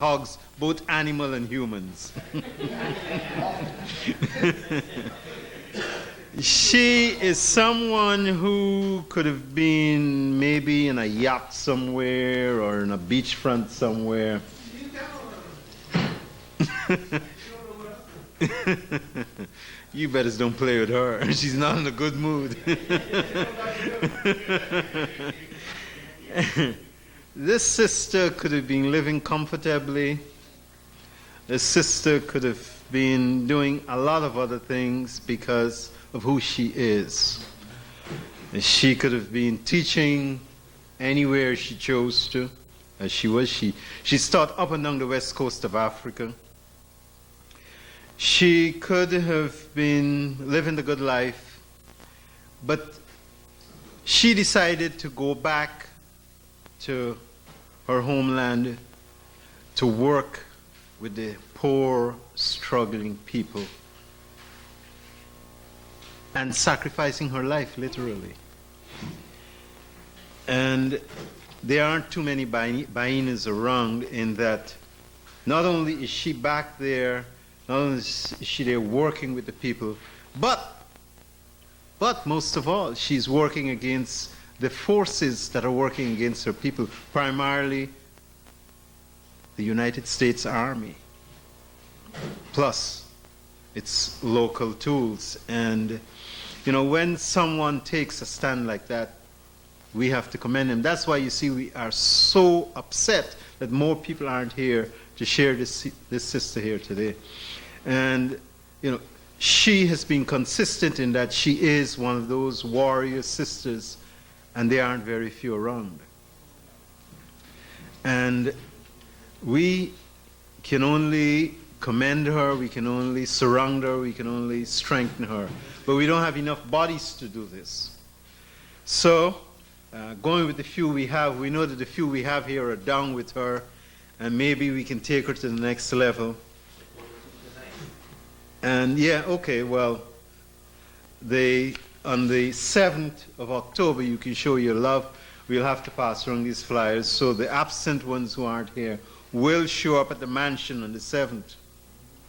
hugs both animal and humans. She is someone who could have been maybe in a yacht somewhere or in a beachfront somewhere. You better don't play with her. She's not in a good mood. This sister could have been living comfortably. This sister could have been doing a lot of other things because of who she is. She could have been teaching anywhere she chose to, as she was. She's taught up and down the west coast of Africa. She could have been living the good life, but she decided to go back to her homeland to work with the poor, struggling people, and sacrificing her life, literally. And there aren't too many Bayinnahs around, in that not only is she back there, not only is she there working with the people, but most of all, she's working against the forces that are working against her people, primarily the United States Army, plus its local tools. And, you know, when someone takes a stand like that, we have to commend them. That's why you see we are so upset that more people aren't here to share this sister here today. And, you know, she has been consistent in that she is one of those warrior sisters, and there aren't very few around. And we can only commend her, we can only surround her, we can only strengthen her. But we don't have enough bodies to do this. So, going with the few we have, we know that the few we have here are down with her, and maybe we can take her to the next level. And yeah, okay, well, on the 7th of October, you can show your love. We'll have to pass around these flyers, so the absent ones who aren't here will show up at the mansion on the 7th.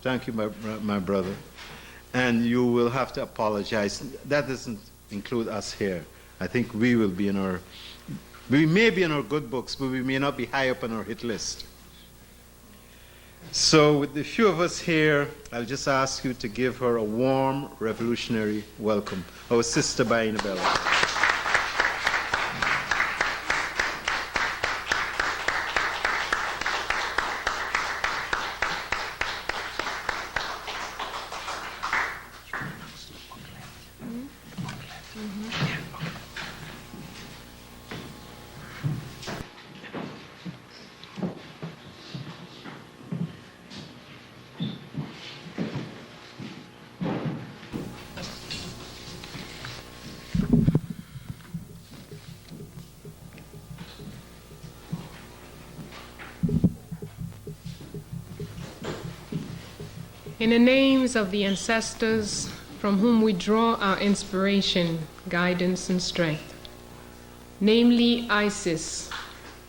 Thank you, my brother. And you will have to apologize. That doesn't include us here. I think we will be we may be in our good books, but we may not be high up on our hit list. So with the few of us here, I'll just ask you to give her a warm, revolutionary welcome. Our sister Bayinnah Bello. In the names of the ancestors from whom we draw our inspiration, guidance, and strength, namely Isis,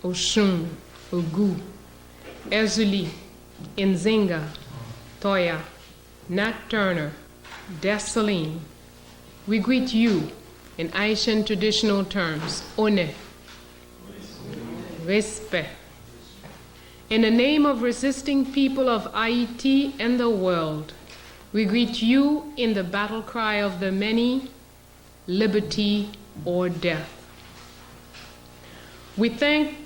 Oshun, Ogu, Ezuli, Nzinga, Toya, Nat Turner, Dessalines, we greet you in Haitian traditional terms, One, Respect. In the name of resisting people of Haiti and the world, we greet you in the battle cry of the many, liberty or death. We thank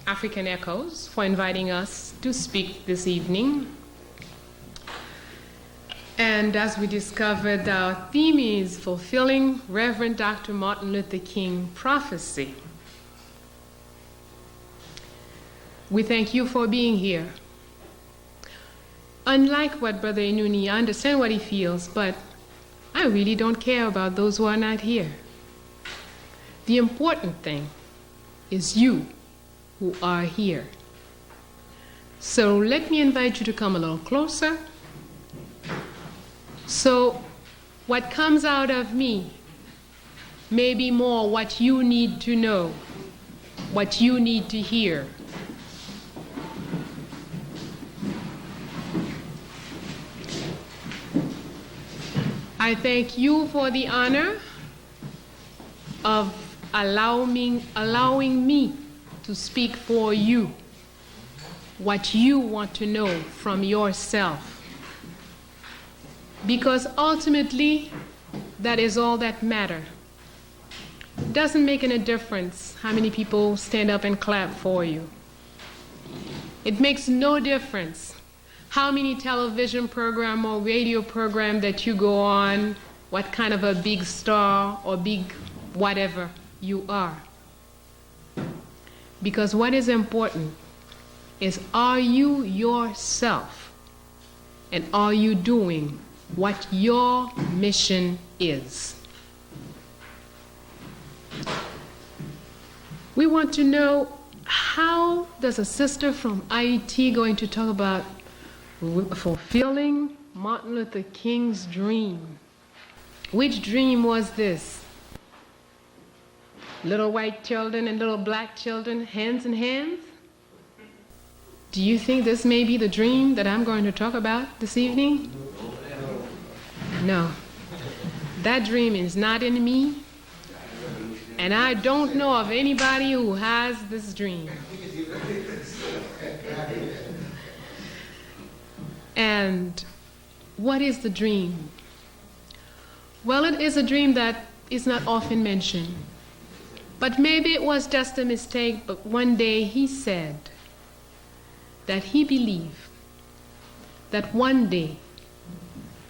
African Echoes for inviting us to speak this evening. And as we discovered, our theme is fulfilling Reverend Dr. Martin Luther King prophecy. We thank you for being here. Unlike what Brother Inuni, I understand what he feels, but I really don't care about those who are not here. The important thing is you who are here. So let me invite you to come a little closer. So what comes out of me may be more what you need to know, what you need to hear. I thank you for the honor of allowing me to speak for you, what you want to know from yourself. Because ultimately, that is all that matters. It doesn't make any difference how many people stand up and clap for you. It makes no difference how many television program or radio program that you go on, what kind of a big star or big whatever you are. Because what is important is, are you yourself? And are you doing what your mission is? We want to know, how does a sister from Haiti going to talk about fulfilling Martin Luther King's dream? Which dream was this? Little white children and little black children, hands in hands? Do you think this may be the dream that I'm going to talk about this evening? No. That dream is not in me, and I don't know of anybody who has this dream. And what is the dream? Well, it is a dream that is not often mentioned. But maybe it was just a mistake, but one day he said that he believed that one day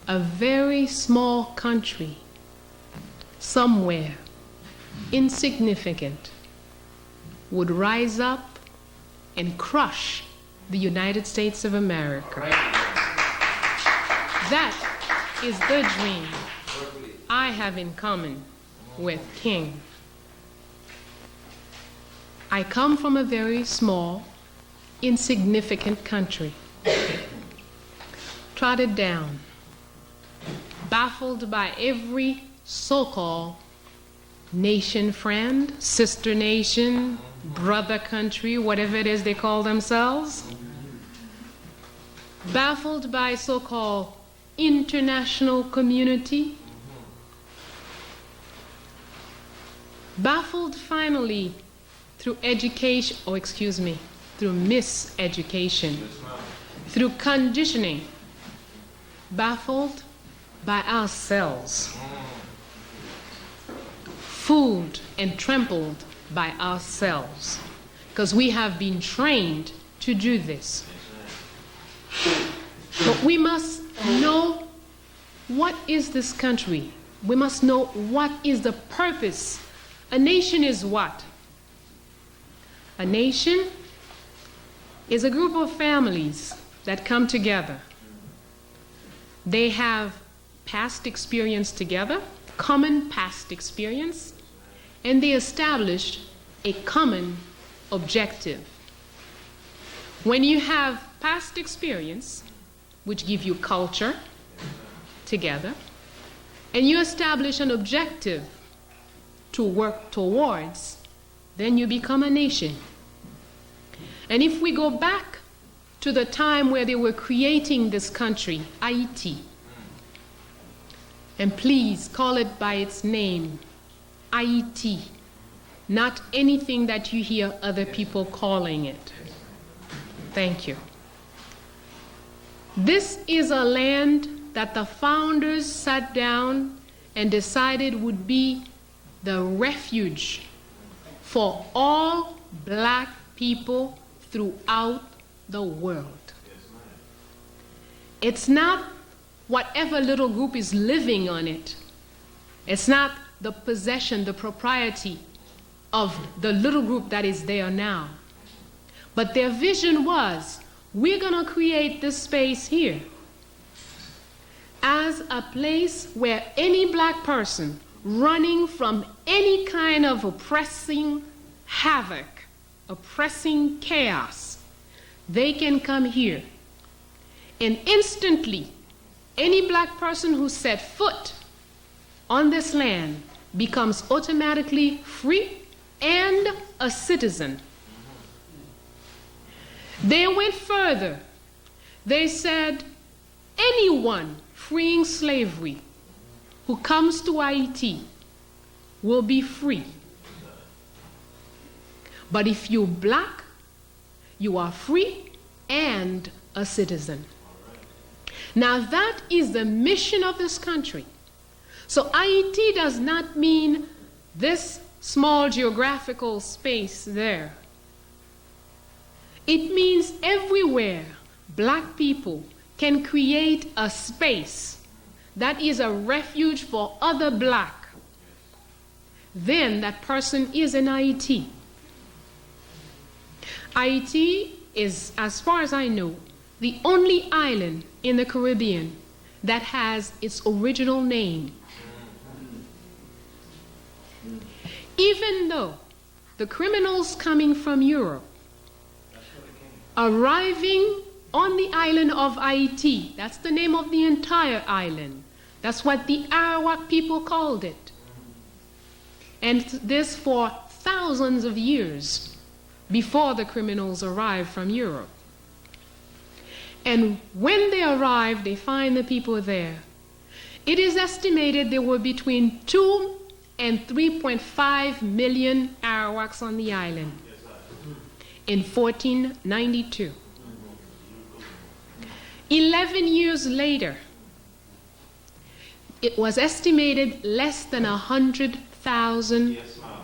a very small country, somewhere insignificant, would rise up and crush the United States of America. That is the dream I have in common with King. I come from a very small, insignificant country, trodden down, baffled by every so-called nation friend, sister nation, brother country, whatever it is they call themselves, baffled by so-called international community, baffled finally through education, through miseducation, through conditioning, baffled by ourselves, fooled and trampled by ourselves, because we have been trained to do this. But we must know, what is this country? We must know what is the purpose. A nation is what? A nation is a group of families that come together. They have past experience together, common past experience, and they establish a common objective. When you have past experience, which give you culture together, and you establish an objective to work towards, then you become a nation. And if we go back to the time where they were creating this country, Haiti, and please call it by its name, Haiti, not anything that you hear other people calling it. Thank you. This is a land that the founders sat down and decided would be the refuge for all black people throughout the world. It's not whatever little group is living on it. It's not the possession, the propriety of the little group that is there now. But their vision was, we're going to create this space here as a place where any black person running from any kind of oppressing havoc, oppressing chaos, they can come here. And instantly, any black person who set foot on this land becomes automatically free and a citizen. They went further. They said anyone freeing slavery who comes to Haiti will be free. But if you're black, you are free and a citizen. Now that is the mission of this country. So Haiti does not mean this small geographical space there. It means everywhere black people can create a space that is a refuge for other black, then that person is in Haiti. Haiti is, as far as I know, the only island in the Caribbean that has its original name. Even though the criminals coming from Europe, arriving on the island of Haiti, that's the name of the entire island. That's what the Arawak people called it. And this for thousands of years before the criminals arrived from Europe. And when they arrived, they find the people there. It is estimated there were between 2 and 3.5 million Arawaks on the island in 1492. 11 years later, it was estimated less than 100,000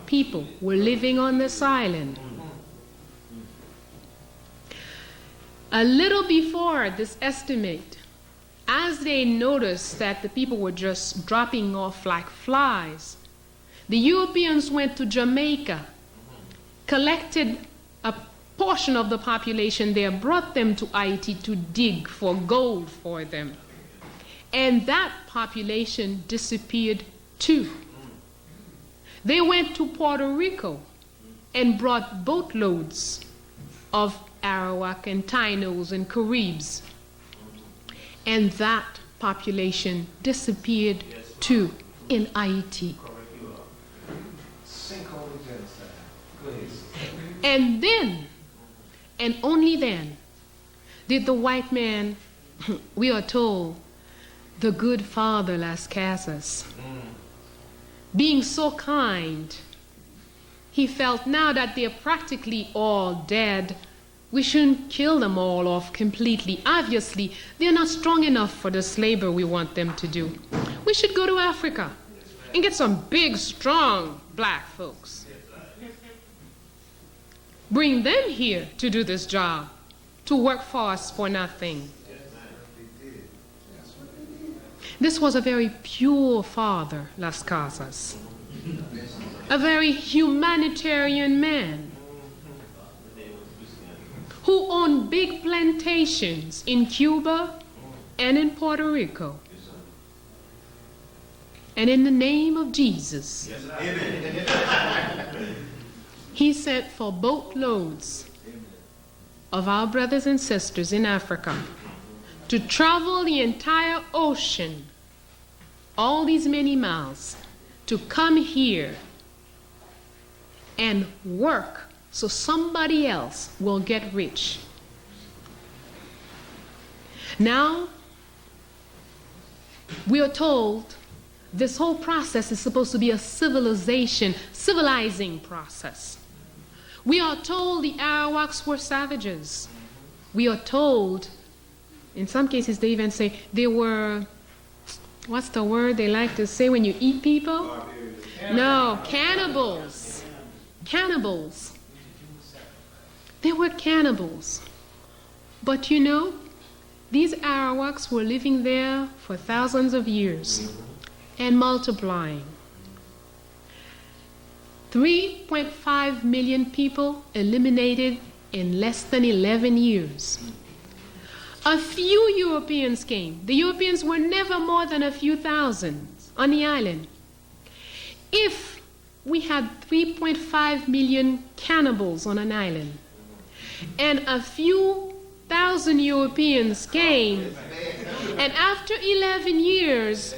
people were living on this island. A little before this estimate, as they noticed that the people were just dropping off like flies, the Europeans went to Jamaica, collected a portion of the population there, brought them to Haiti to dig for gold for them. And that population disappeared too. They went to Puerto Rico and brought boatloads of Arawak and Tainos and Caribs. And that population disappeared too in Haiti. And then, and only then, did the white man, we are told, the good father Las Casas, being so kind, he felt now that they're practically all dead, we shouldn't kill them all off completely. Obviously, they're not strong enough for this labor we want them to do. We should go to Africa and get some big, strong black folks. Bring them here to do this job, to work for us for nothing. This was a very pure father, Las Casas, a very humanitarian man who owned big plantations in Cuba and in Puerto Rico. And in the name of Jesus, he sent for boatloads of our brothers and sisters in Africa to travel the entire ocean, all these many miles, to come here and work so somebody else will get rich. Now, we are told this whole process is supposed to be a civilizing process. We are told the Arawaks were savages. We are told, in some cases they even say they were, what's the word they like to say when you eat people? No, cannibals. Cannibals. They were cannibals. But you know, these Arawaks were living there for thousands of years and multiplying. 3.5 million people eliminated in less than 11 years. A few Europeans came. The Europeans were never more than a few thousand on the island. If we had 3.5 million cannibals on an island, and a few thousand Europeans came, and after 11 years,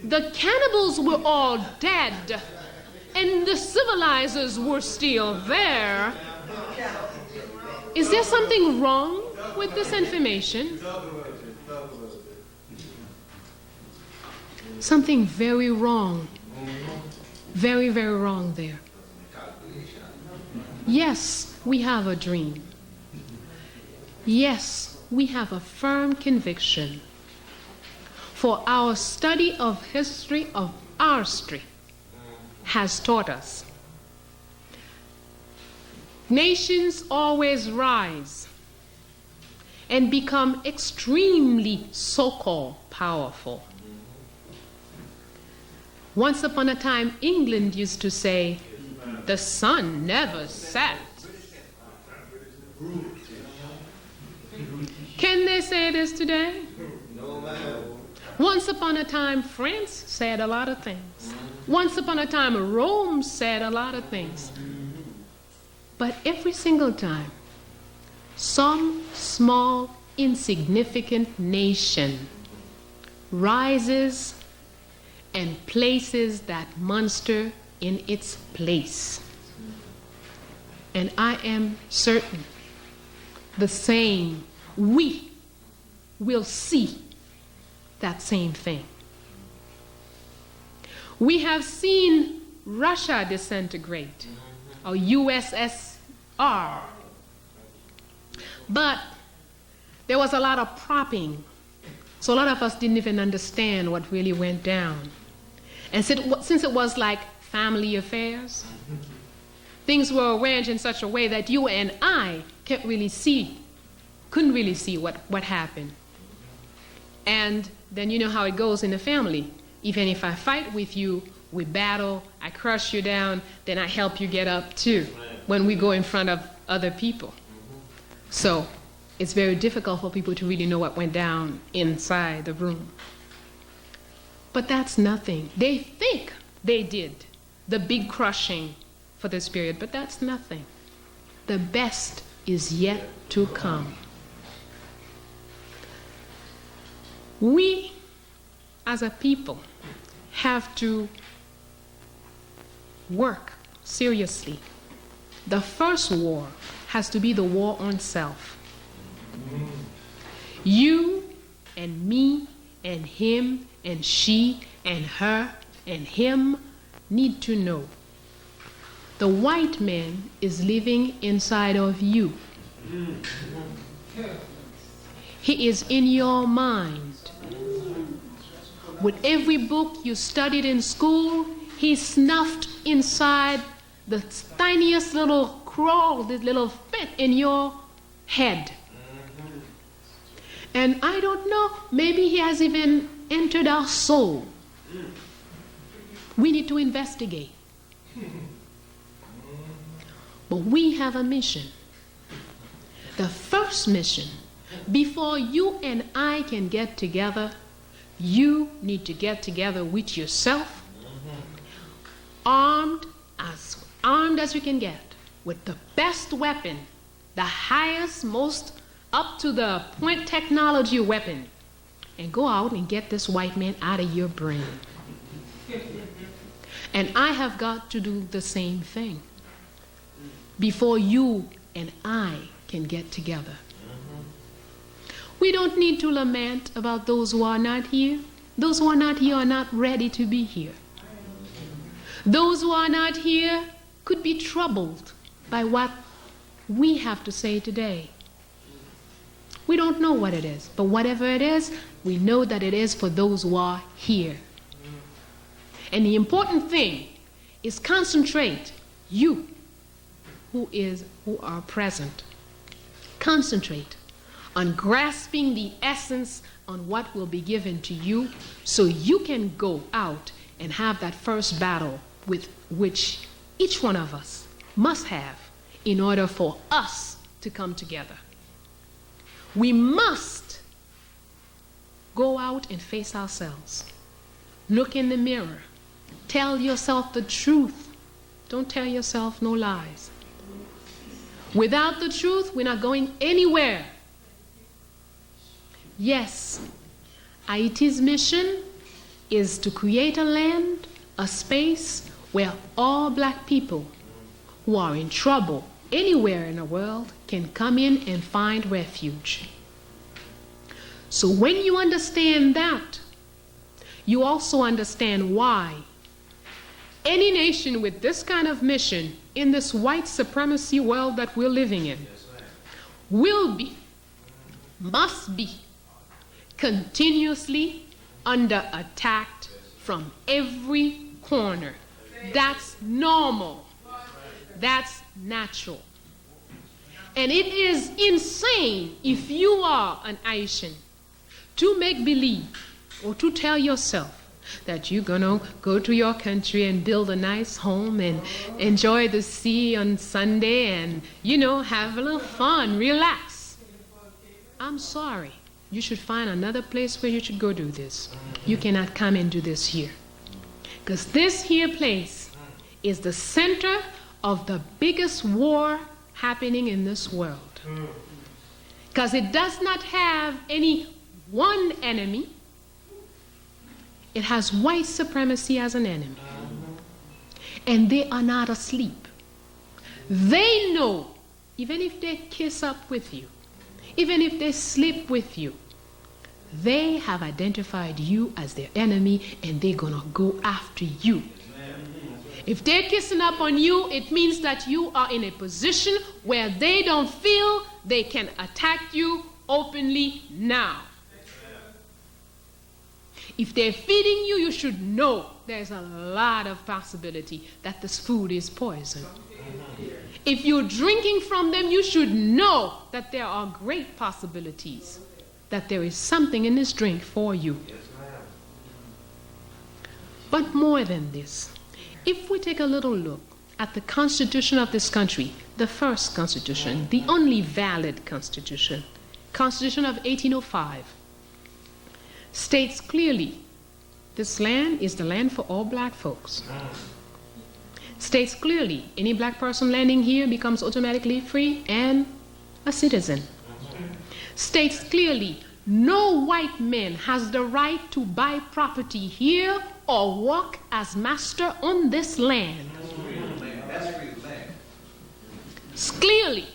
the cannibals were all dead, and the civilizers were still there. Is there something wrong with this information? Something very wrong. Very, very wrong there. Yes, we have a dream. Yes, we have a firm conviction. For our study of history of our street has taught us. Nations always rise and become extremely so-called powerful. Once upon a time, England used to say, the sun never set. Can they say this today? No, ma'am. Once upon a time, France said a lot of things. Once upon a time, Rome said a lot of things. But every single time, some small, insignificant nation rises and places that monster in its place. And I am certain the same, we will see that same thing. We have seen Russia disintegrate, or USSR. But there was a lot of propping. So a lot of us didn't even understand what really went down. And since it was like family affairs, things were arranged in such a way that you and I couldn't really see what happened. And then you know how it goes in the family. Even if I fight with you, we battle, I crush you down, then I help you get up too when we go in front of other people. So it's very difficult for people to really know what went down inside the room. But that's nothing. They think they did the big crushing for this period, but that's nothing. The best is yet to come. We, as a people, have to work seriously. The first war has to be the war on self. You and me and him and she and her and him need to know the white man is living inside of you. He is in your mind. With every book you studied in school, he snuffed inside the tiniest little crawl, this little fit in your head. And I don't know, maybe he has even entered our soul. We need to investigate. But we have a mission. The first mission, before you and I can get together, you need to get together with yourself, armed as you can get, with the best weapon, the highest, most up to the point technology weapon, and go out and get this white man out of your brain. And I have got to do the same thing before you and I can get together. We don't need to lament about those who are not here. Those who are not here are not ready to be here. Those who are not here could be troubled by what we have to say today. We don't know what it is, but whatever it is, we know that it is for those who are here. And the important thing is concentrate, you who are present. Concentrate on grasping the essence on what will be given to you so you can go out and have that first battle with which each one of us must have in order for us to come together. We must go out and face ourselves. Look in the mirror. Tell yourself the truth. Don't tell yourself no lies. Without the truth, we're not going anywhere. Yes, Haiti's mission is to create a land, a space where all black people who are in trouble anywhere in the world can come in and find refuge. So when you understand that, you also understand why any nation with this kind of mission in this white supremacy world that we're living in will be, must be, continuously under attack from every corner. That's normal. That's natural. And it is insane if you are an Haitian to make believe or to tell yourself that you're going to go to your country and build a nice home and enjoy the sea on Sunday and, have a little fun, relax. I'm sorry. You should find another place where you should go do this. You cannot come and do this here. Because this here place is the center of the biggest war happening in this world. Because it does not have any one enemy. It has white supremacy as an enemy. And they are not asleep. They know, even if they kiss up with you, even if they sleep with you, they have identified you as their enemy and they're going to go after you. If they're kissing up on you, it means that you are in a position where they don't feel they can attack you openly now. If they're feeding you, you should know there's a lot of possibility that this food is poison. If you're drinking from them, you should know that there are great possibilities that there is something in this drink for you. But more than this, if we take a little look at the Constitution of this country, the first Constitution, the only valid Constitution, Constitution of 1805, states clearly this land is the land for all black folks. States clearly any black person landing here becomes automatically free and a citizen. States clearly no white man has the right to buy property here or work as master on this land. Clearly.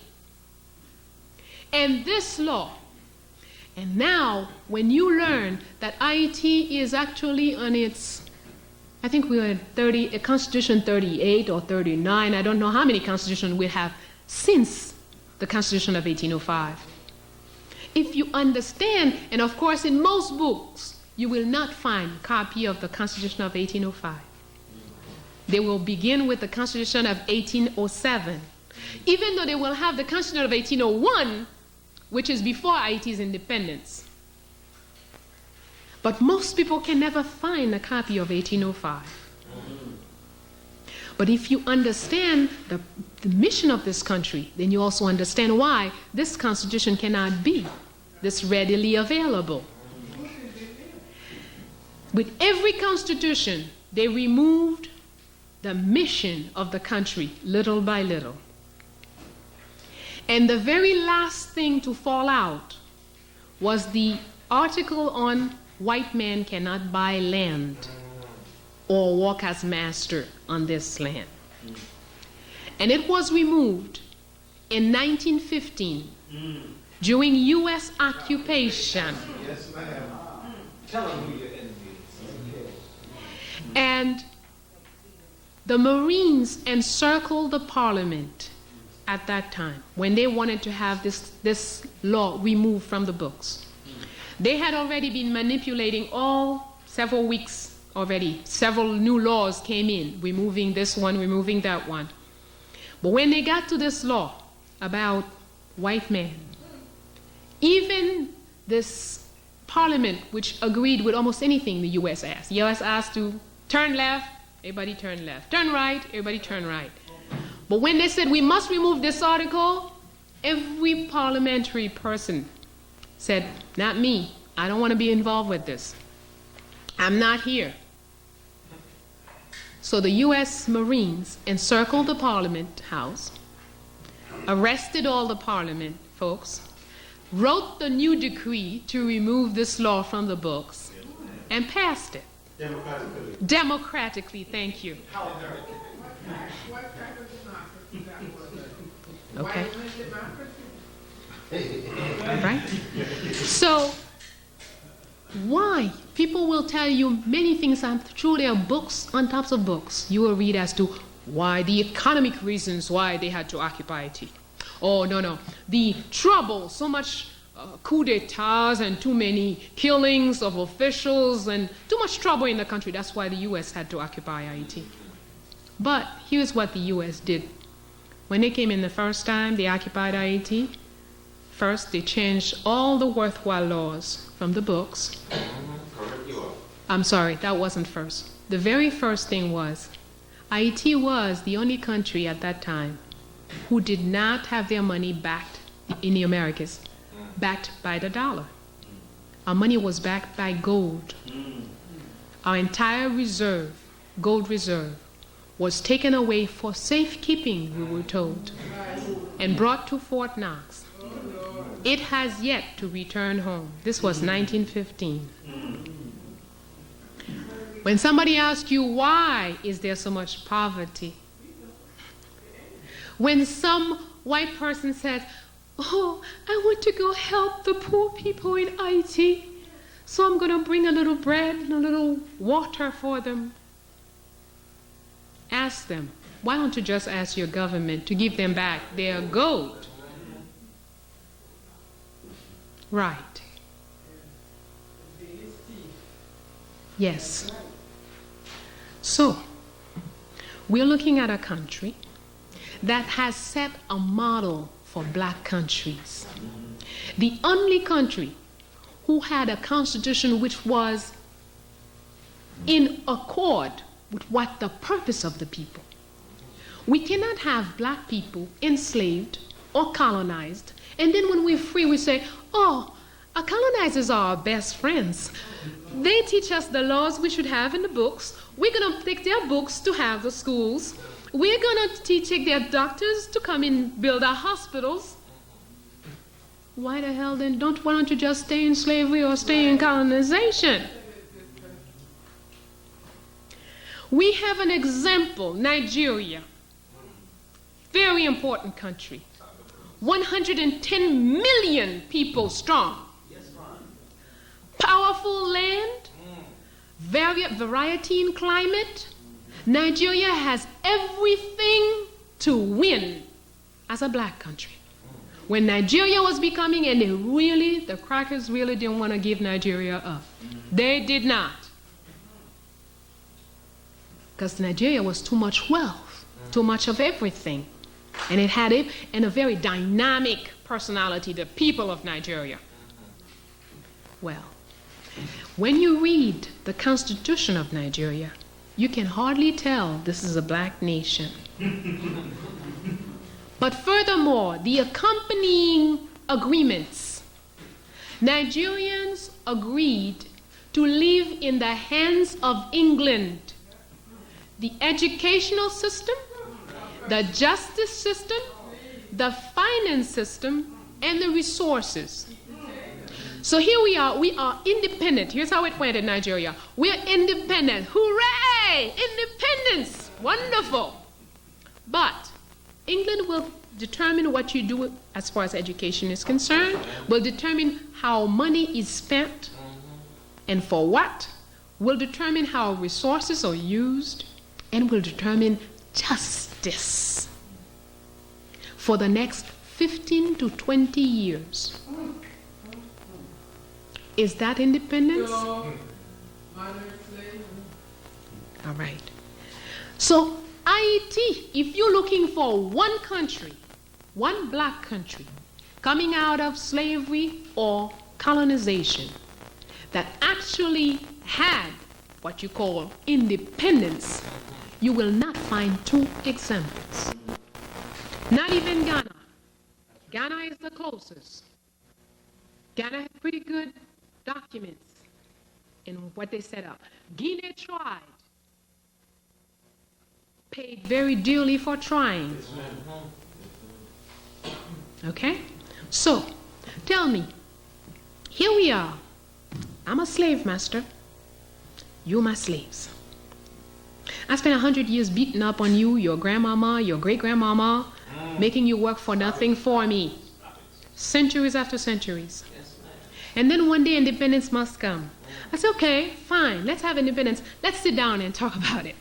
And this law, and now when you learn that Haiti is actually on its, I think we were at Constitution 38 or 39, I don't know how many constitutions we have since the Constitution of 1805. If you understand, and of course in most books, you will not find a copy of the Constitution of 1805. They will begin with the Constitution of 1807. Even though they will have the Constitution of 1801, which is before Haiti's independence. But most people can never find a copy of 1805. But if you understand the mission of this country, then you also understand why this Constitution cannot be this readily available. With every Constitution, they removed the mission of the country little by little. And the very last thing to fall out was the article on white man cannot buy land or work as master on this land. And it was removed in 1915 during U.S. occupation. Yes, ma'am. Tell them who your enemy is. And the Marines encircled the Parliament at that time when they wanted to have this law removed from the books. They had already been manipulating several weeks already. Several new laws came in, removing this one, removing that one. But when they got to this law about white men, even this Parliament, which agreed with almost anything the U.S. asked. The U.S. asked to turn left, everybody turned left. Turn right, everybody turned right. But when they said we must remove this article, every parliamentary person said, not me. I don't want to be involved with this. I'm not here. So the U.S. Marines encircled the Parliament House, arrested all the Parliament folks, wrote the new decree to remove this law from the books, and passed it. Democratically. Democratically, thank you. What kind of democracy that was? Okay. White democracy? Right? So Why? People will tell you many things. I'm sure there are books on tops of books you will read as to why the economic reasons why they had to occupy Haiti. Oh, no. The trouble, so much coup d'etats and too many killings of officials and too much trouble in the country. That's why the U.S. had to occupy Haiti. But here's what the U.S. did. When they came in the first time, they occupied Haiti. First, they changed all the worthwhile laws from the books. I'm sorry, that wasn't first. The very first thing was, Haiti was the only country at that time who did not have their money backed in the Americas, backed by the dollar. Our money was backed by gold. Our entire reserve, gold reserve, was taken away for safekeeping, we were told, and brought to Fort Knox. It has yet to return home. This was 1915. When somebody asks you, why is there so much poverty? When some white person says, oh, I want to go help the poor people in Haiti, so I'm going to bring a little bread and a little water for them. Ask them, why don't you just ask your government to give them back their gold? Right. Yes. So, we're looking at a country that has set a model for black countries. The only country who had a constitution which was in accord with what the purpose of the people. We cannot have black people enslaved or colonized, and then when we're free we say, oh, our colonizers are our best friends. They teach us the laws we should have in the books. We're going to take their books to have the schools. We're going to take their doctors to come and build our hospitals. Why the hell then why don't you just stay in slavery or stay in colonization? We have an example, Nigeria, very important country, 110 million people strong, powerful land, variety in climate. Nigeria has everything to win as a black country. When Nigeria was becoming, and the crackers really didn't want to give Nigeria up. They did not. Because Nigeria was too much wealth, too much of everything. And it had a very dynamic personality, the people of Nigeria. Well, when you read the Constitution of Nigeria, you can hardly tell this is a black nation. But furthermore, the accompanying agreements, Nigerians agreed to live in the hands of England. The educational system, the justice system, the finance system, and the resources. So here we are independent. Here's how it went in Nigeria. We're independent. Hooray! Independence! Wonderful. But England will determine what you do as far as education is concerned, will determine how money is spent and for what, will determine how resources are used, and will determine justice for the next 15 to 20 years. Is that independence? No. All right. So, Haiti, if you're looking for one country, one black country, coming out of slavery or colonization, that actually had what you call independence, you will not find two examples. Not even Ghana. Ghana is the closest. Ghana has pretty good documents in what they set up. Guinea tried. Paid very dearly for trying. Okay? So, tell me, here we are. I'm a slave master. You're my slaves. I spent 100 years beating up on you, your grandmama, your great-grandmama, making you work for nothing for me. Centuries after centuries. And then one day independence must come. I said, okay, fine, let's have independence. Let's sit down and talk about it.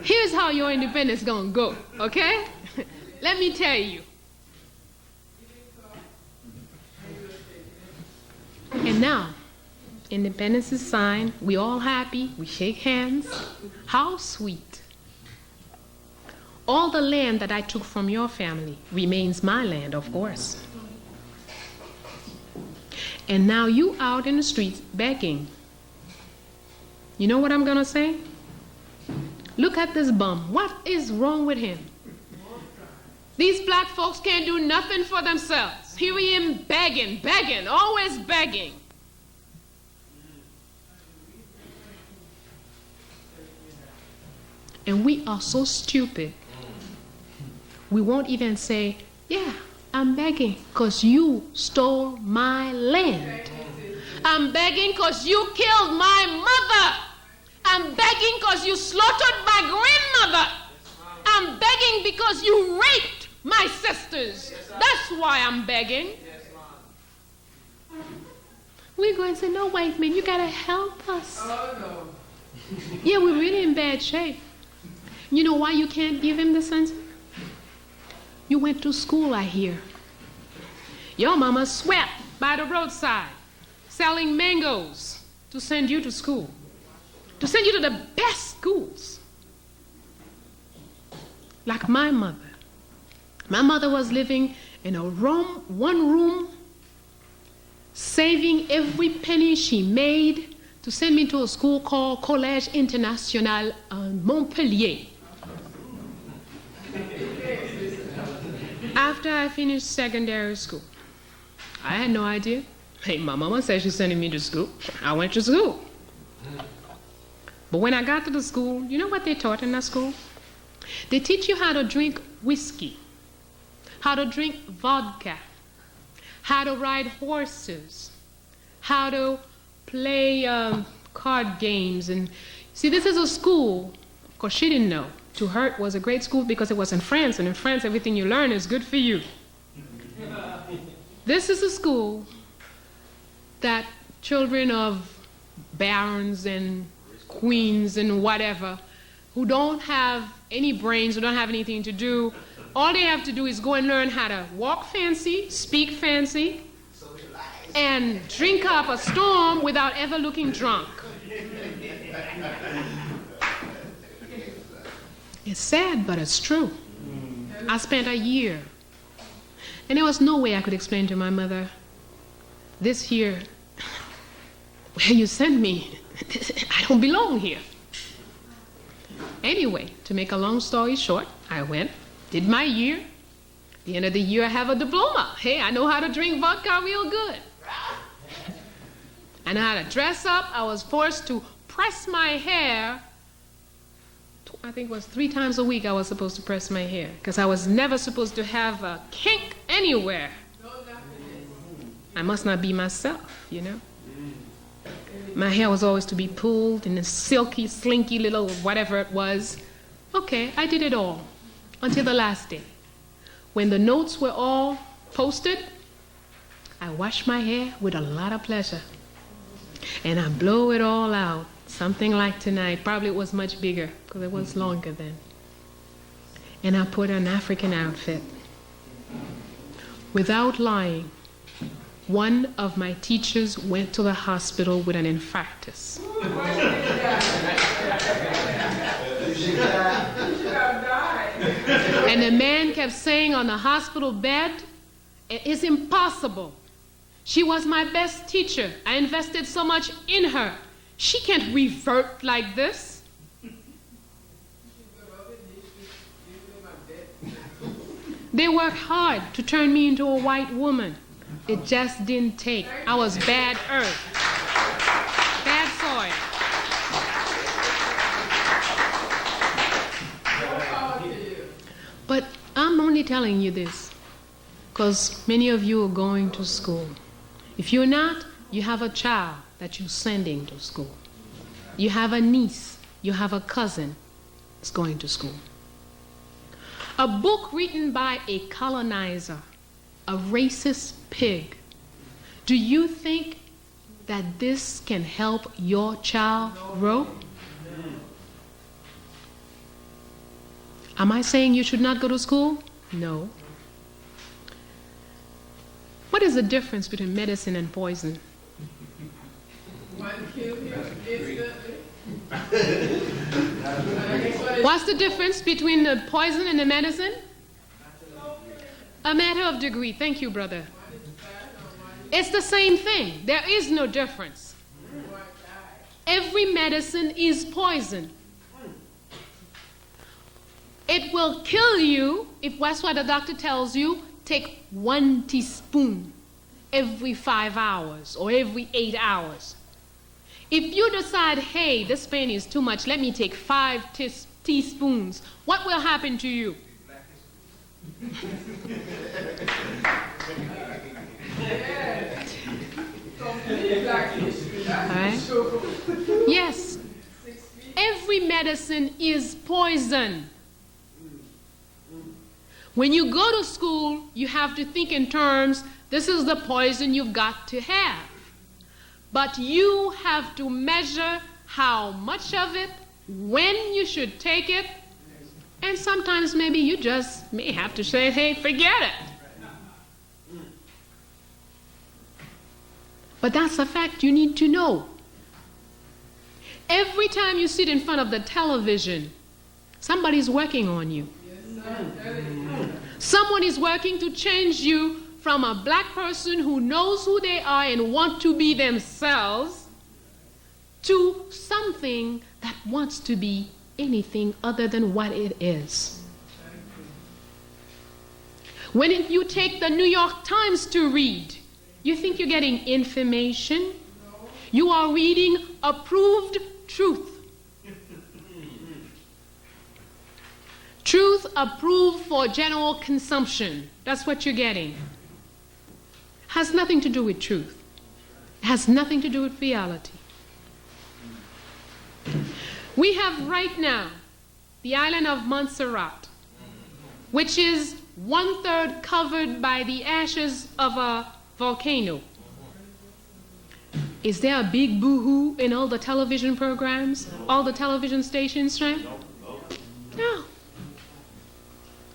Here's how your independence is going to go, okay? Let me tell you. And now, independence is signed. We all happy. We shake hands. How sweet. All the land that I took from your family remains my land, of course. And now you out in the streets begging. You know what I'm going to say? Look at this bum. What is wrong with him? These black folks can't do nothing for themselves. Here he is begging, begging, always begging. And we are so stupid. We won't even say, yeah, I'm begging because you stole my land. I'm begging because you killed my mother. I'm begging because you slaughtered my grandmother. I'm begging because you raped my sisters. That's why I'm begging. We're going to say, no, white man, you got to help us. Oh, no. Yeah, we're really in bad shape. You know why you can't give him the sense? You went to school, I hear. Your mama sweat by the roadside, selling mangoes to send you to school, to send you to the best schools. Like my mother. My mother was living in a room, one room, saving every penny she made to send me to a school called Collège International Montpellier. After I finished secondary school, I had no idea. Hey, my mama said she's sending me to school. I went to school. But when I got to the school, you know what they taught in that school? They teach you how to drink whiskey, how to drink vodka, how to ride horses, how to play card games. And see, this is a school, of course she didn't know. To her, it was a great school because it was in France, and in France, everything you learn is good for you. This is a school that children of barons and queens and whatever, who don't have any brains, who don't have anything to do, all they have to do is go and learn how to walk fancy, speak fancy, and drink up a storm without ever looking drunk. It's sad, but it's true. I spent a year, and there was no way I could explain to my mother, this here, where you sent me, I don't belong here. Anyway, to make a long story short, I went, did my year. At the end of the year, I have a diploma. Hey, I know how to drink vodka real good. I know how to dress up. I was forced to press my hair. I think it was 3 times a week I was supposed to press my hair because I was never supposed to have a kink anywhere. I must not be myself, you know. My hair was always to be pulled in a silky, slinky little whatever it was. Okay, I did it all until the last day. When the notes were all posted, I washed my hair with a lot of pleasure. And I blow it all out. Something like tonight. Probably it was much bigger because it was longer then. And I put an African outfit. Without lying, one of my teachers went to the hospital with an infarctus. And the man kept saying on the hospital bed, it is impossible. She was my best teacher. I invested so much in her. She can't revert like this. They worked hard to turn me into a white woman. It just didn't take. I was bad earth, bad soil. But I'm only telling you this because many of you are going to school. If you're not, you have a child that you're sending to school. You have a niece, you have a cousin that's going to school. A book written by a colonizer, a racist pig. Do you think that this can help your child grow? Am I saying you should not go to school? No. What is the difference between medicine and poison? One kill you instantly. What's the difference between the poison and the medicine? A matter of degree. Thank you, brother. It's the same thing. There is no difference. Every medicine is poison. It will kill you if that's what the doctor tells you. Take 1 teaspoon every 5 hours or every 8 hours. If you decide, hey, this pain is too much, let me take 5 teaspoons, what will happen to you? Right? Yes. Every medicine is poison. When you go to school, you have to think in terms, this is the poison you've got to have. But you have to measure how much of it, when you should take it, and sometimes maybe you just may have to say, hey, forget it. But that's a fact you need to know. Every time you sit in front of the television, somebody's working on you. Someone is working to change you from a black person who knows who they are and want to be themselves to something that wants to be anything other than what it is. When you take the New York Times to read, you think you're getting information? You are reading approved truth. Truth approved for general consumption. That's what you're getting. Has nothing to do with truth. It has nothing to do with reality. We have right now the island of Montserrat, which is 1/3 covered by the ashes of a volcano. Is there a big boo-hoo in all the television programs, all the television stations, right? No.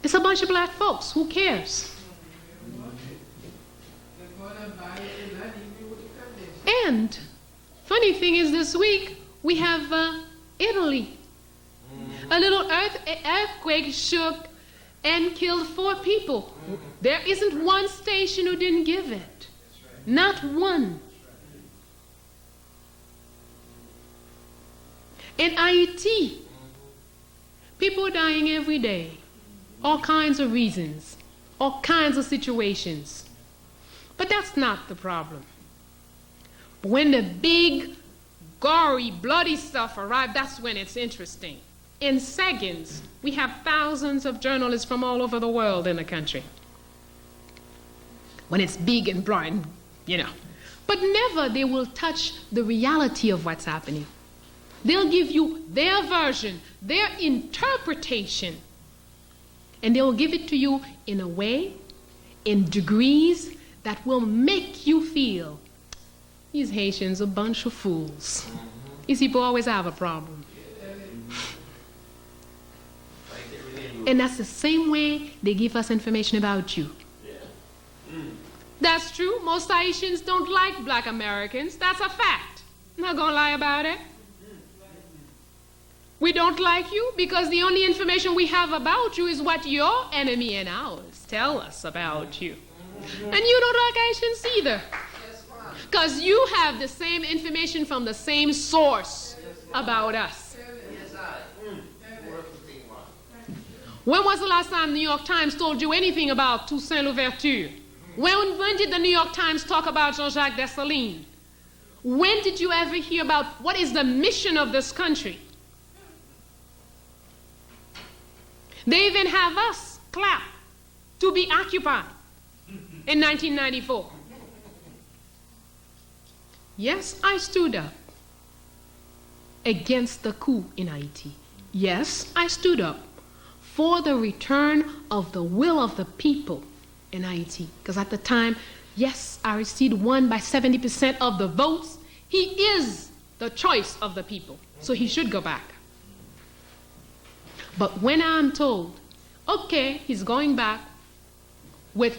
It's a bunch of black folks. Who cares? And funny thing is, this week we have Italy. A little earthquake shook and killed 4 people. There isn't one station who didn't give it. Not one. In Haiti, people are dying every day. All kinds of reasons, all kinds of situations. But that's not the problem. But when the big, gory, bloody stuff arrives, that's when it's interesting. In seconds, we have thousands of journalists from all over the world in the country. When it's big and bright, you know. But never they will touch the reality of what's happening. They'll give you their version, their interpretation. And they will give it to you in a way, in degrees, that will make you feel these Haitians are a bunch of fools. These people always have a problem. And that's the same way they give us information about you. That's true. Most Haitians don't like black Americans. That's a fact. I'm not going to lie about it. We don't like you because the only information we have about you is what your enemy and ours tell us about you. And you don't like Haitians either. Because you have the same information from the same source about us. When was the last time the New York Times told you anything about Toussaint Louverture? When did the New York Times talk about Jean-Jacques Dessalines? When did you ever hear about what is the mission of this country? They even have us clap to be occupied in 1994. Yes, I stood up against the coup in Haiti. Yes, I stood up for the return of the will of the people in Haiti. Because at the time, yes, Aristide won by 70% of the votes, He is the choice of the people, so he should go back. But when I'm told, okay, he's going back with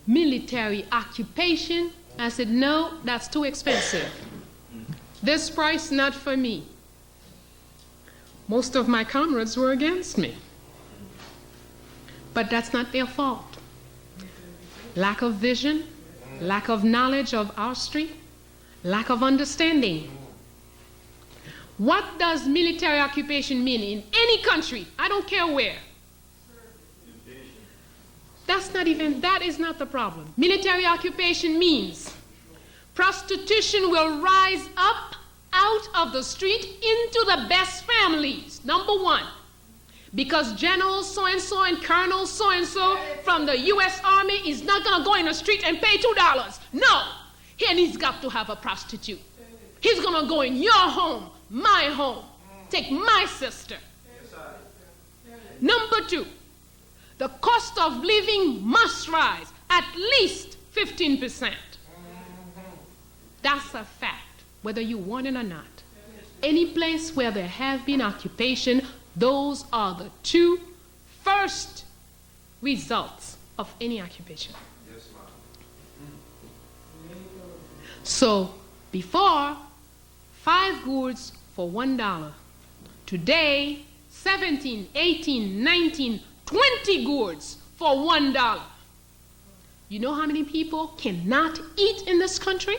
military occupation, I said, no, that's too expensive. This price, not for me. Most of my comrades were against me. But that's not their fault. Lack of vision, lack of knowledge of our street, lack of understanding. What does military occupation mean in any country? I don't care where. That is not the problem. Military occupation means prostitution will rise up out of the street into the best families, number one. Because General so-and-so and Colonel so-and-so from the U.S. Army is not going to go in the street and pay $2. No. And he's got to have a prostitute. He's going to go in your home, my home, take my sister. Number two, the cost of living must rise at least 15%. That's a fact, whether you want it or not. Any place where there have been occupation, those are the two first results of any occupation. Yes, ma'am. So before, 5 goods for $1. Today, 17, 18, 19, 20 goods for $1. You know how many people cannot eat in this country?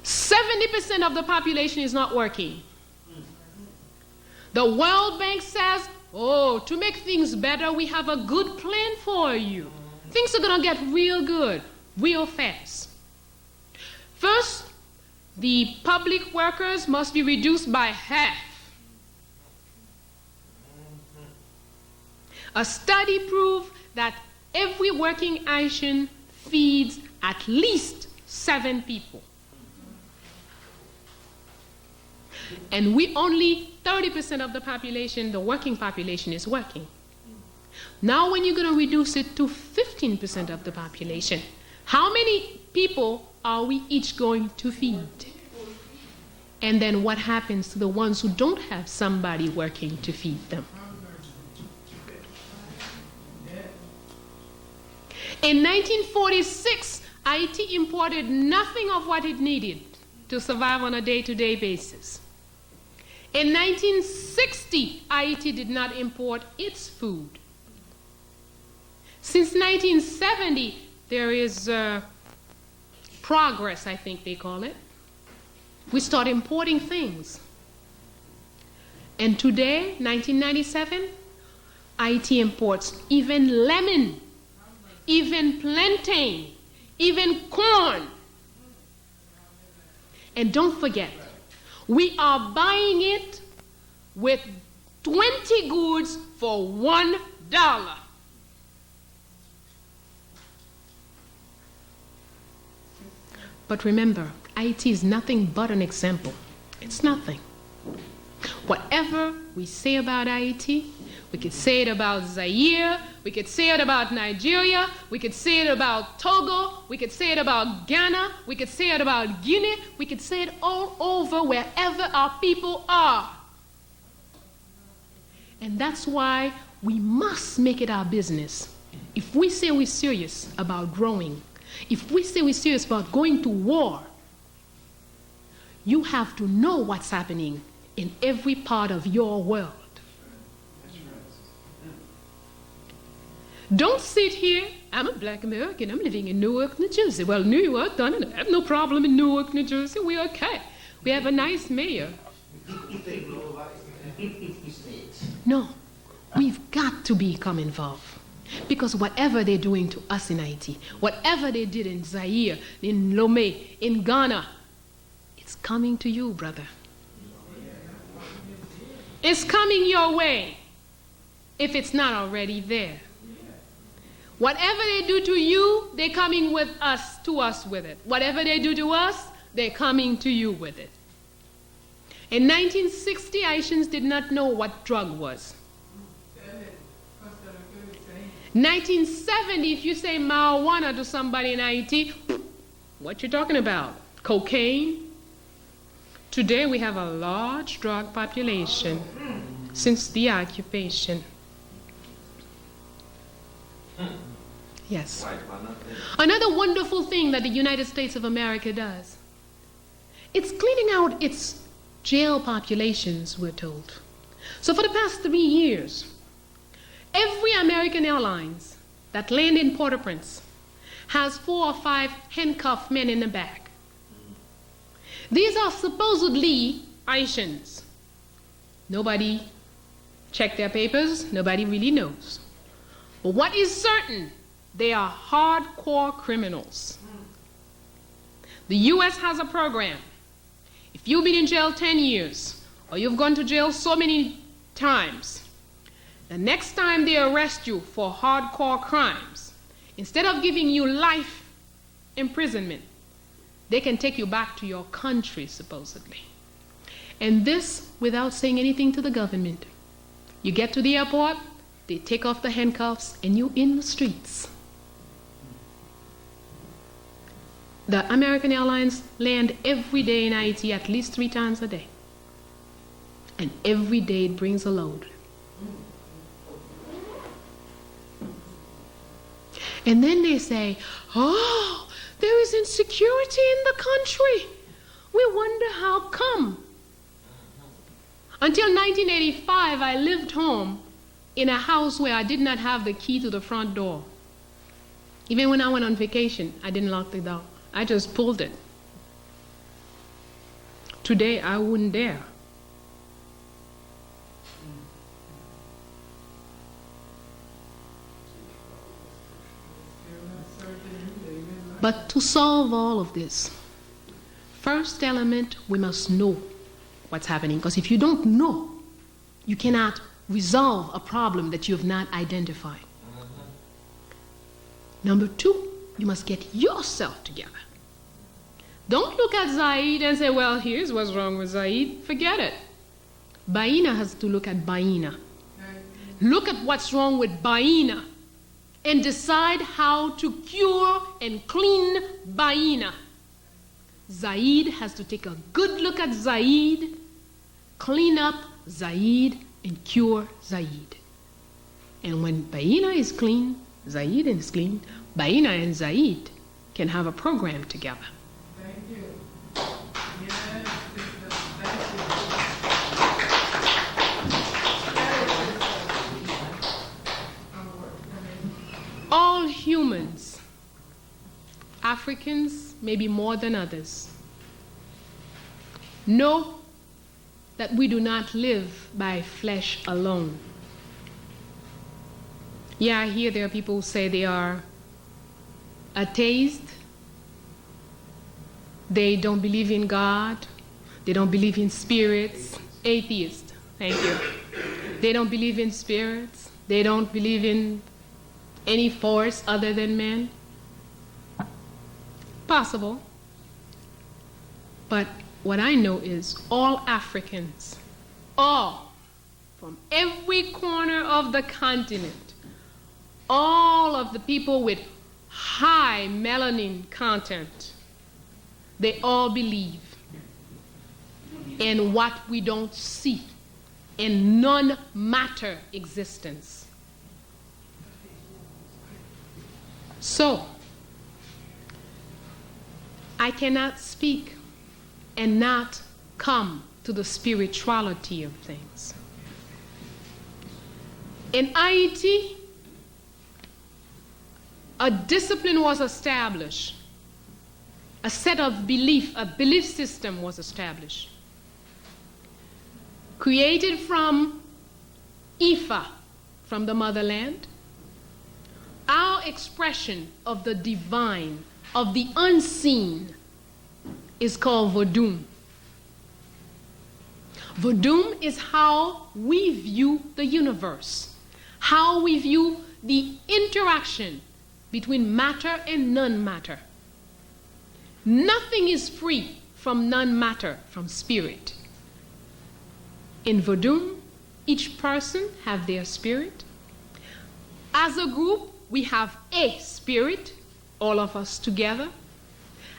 70% of the population is not working. The World Bank says, oh, to make things better, we have a good plan for you. Things are going to get real good, real fast. First, the public workers must be reduced by half. A study proved that every working Haitian feeds at least 7 people. And we only 30% of the population, the working population, is working. Now when you're going to reduce it to 15% of the population, how many people are we each going to feed? And then what happens to the ones who don't have somebody working to feed them? In 1946, Haiti imported nothing of what it needed to survive on a day-to-day basis. In 1960, Haiti did not import its food. Since 1970, there is progress, I think they call it. We start importing things. And today, 1997, Haiti imports even lemon, even plantain, even corn. And don't forget, we are buying it with 20 goods for $1. But remember, Haiti is nothing but an example. It's nothing. Whatever we say about Haiti, we could say it about Zaire, we could say it about Nigeria, we could say it about Togo, we could say it about Ghana, we could say it about Guinea, we could say it all over wherever our people are. And that's why we must make it our business. If we say we're serious about growing, if we say we're serious about going to war, you have to know what's happening in every part of your world. Don't sit here, I'm a black American, I'm living in Newark, New Jersey. Well, New York, I have no problem in Newark, New Jersey, we're okay. We have a nice mayor. No, we've got to become involved. Because whatever they're doing to us in Haiti, whatever they did in Zaire, in Lomé, in Ghana, it's coming to you, brother. It's coming your way, if it's not already there. Whatever they do to you, they're coming with us, to us with it. Whatever they do to us, they're coming to you with it. In 1960, Haitians did not know what drug was. 1970, if you say marijuana to somebody in Haiti, what you talking about? Cocaine? Today we have a large drug population since the occupation. Yes. Another wonderful thing that the United States of America does, it's cleaning out its jail populations, we're told. So for the past 3 years, every American Airlines that land in Port-au-Prince has 4 or 5 handcuffed men in the back. These are supposedly Haitians. Nobody checked their papers, nobody really knows. But what is certain, they are hardcore criminals. The U.S. has a program. If you've been in jail 10 years, or you've gone to jail so many times, the next time they arrest you for hardcore crimes, instead of giving you life imprisonment, they can take you back to your country, supposedly. And this without saying anything to the government. You get to the airport, they take off the handcuffs, and you're in the streets. The American Airlines land every day in Haiti at least 3 times a day. And every day it brings a load. And then they say, oh, there is insecurity in the country. We wonder how come. Until 1985, I lived home in a house where I did not have the key to the front door. Even when I went on vacation, I didn't lock the door. I just pulled it. Today, I wouldn't dare. But to solve all of this, first element, we must know what's happening. Because if you don't know, you cannot resolve a problem that you have not identified. Number 2, you must get yourself together. Don't look at Zaid and say, well, here's what's wrong with Zaid. Forget it. Bayinnah has to look at Bayinnah. Look at what's wrong with Bayinnah and decide how to cure and clean Bayinnah. Zaid has to take a good look at Zaid, clean up Zaid, and cure Zaid. And when Bayinnah is clean, Zaid is clean, Bayinnah and Zaid can have a program together. Thank you. Yes, sister, thank you. All humans, Africans maybe more than others, know that we do not live by flesh alone. Yeah, I hear there are people who say they are atheist. They don't believe in God. They don't believe in spirits. Atheist, thank you. They don't believe in spirits. They don't believe in any force other than man. Possible. But what I know is all Africans, all, from every corner of the continent, all of the people with high melanin content, they all believe in what we don't see, in non-matter existence. So, I cannot speak and not come to the spirituality of things. In Haiti, a discipline was established. A set of belief, a belief system was established. Created from Ifa, from the motherland. Our expression of the divine, of the unseen, is called Vodun. Vodun is how we view the universe, how we view the interaction between matter and non-matter. Nothing is free from non-matter, from spirit. In Vodun, each person have their spirit. As a group, we have a spirit, all of us together.